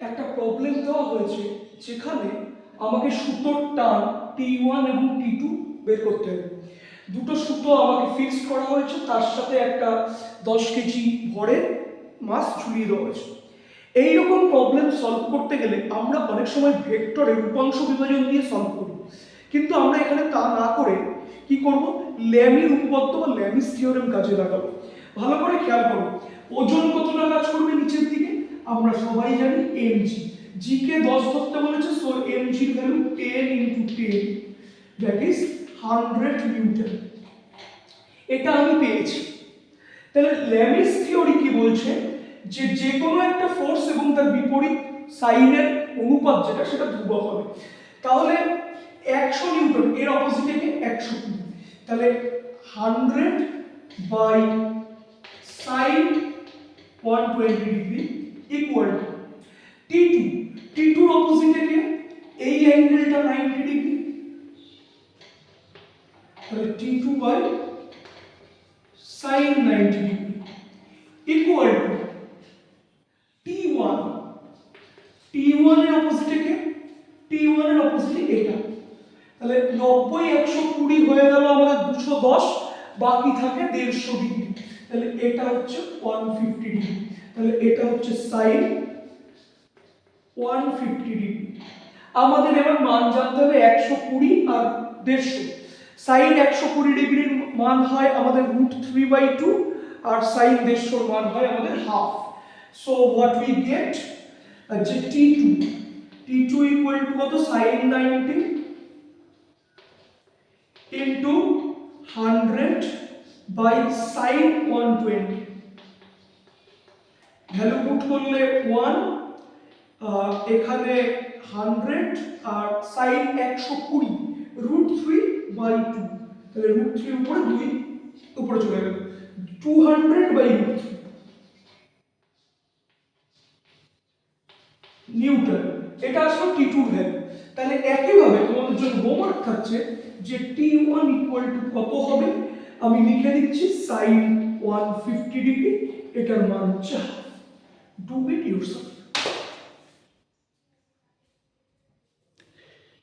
একটা প্রবলেম দেওয়া হয়েছে যেখানে আমাকে সুতোর টান T1 এবং T2 বের করতে হবে। দুটো সুতো আমাকে ফিক্সড করা হয়েছে, তার সাথে একটা 10 কেজি ভরের মাস ঝুলিয়ে দেওয়া হয়েছে। এইরকম প্রবলেম সলভ করতে গেলে আমরা অনেক সময় ভেক্টরের উপাংশ বিভাজন দিয়ে সলভ করি, কিন্তু আমরা এখানে তা না করে কি করব, ল্যামির উপপাদ্য বা ল্যামিস থিওরেম কাজে লাগাবো। ভালো করে খেয়াল করো, ওজন কতটা কাজ করবে নিচের দিকে আমরা সবাই জানি mg, g কে 10 ধরতে বলেছে, সো mg এর ভ্যালু 10 × 10 দ্যাট ইজ 100 নিউটন। এটা আমি পেয়েছি। তাহলে ল্যামিস থিওরি কি বলছে, যে যে কোনো একটা ফোর্স এবং তার বিপরীত সাইনের অনুপাত যেটা সেটা ধ্রুবক হবে। তাহলে 100 নিউটন এর অপোজিটে কে 120, তাহলে 100 by sin 120 degree equal to T2, T2 এর অপোজিটে কে এই অ্যাঙ্গেলটা 90 ডিগ্রি, তাহলে T2 by sin 90 degree equal to T1, T1 এর অপোজিটে কে T1 এর অপোজিটে এটা, তাহলে 90 120 হয়ে গেল আমাদের 210, বাকি থাকে 150 ডিগ্রি, তাহলে এটা হচ্ছে 150 ডিগ্রি, তাহলে এটা হচ্ছে sin 150 ডিগ্রি। আমাদের এবার মান জানতে হবে 120 আর 150। sin 120 ডিগ্রির মান হয় আমাদের √3/2 আর sin 150 মান হয় আমাদের half. So what we get, যে T2 ইকুয়াল টু কত, sin 90 into 100 by sin 120, value put করলে 1, এখানে 100 আর sin 120 √3/2, তাহলে √3 উপরে 2 উপরে চলে গেল, 200/√3 নিউটন। এটা আসলে T2 এর ভ্যালু। তাহলে একইভাবে তোমাদের জন্য হোমওয়ার্ক থাকছে যে T1 ইকুয়াল টু কত হবে, আমি লিখে দিচ্ছি sin 150 ডিগ্রি, এটার মান হচ্ছে হাফ। Do it yourself.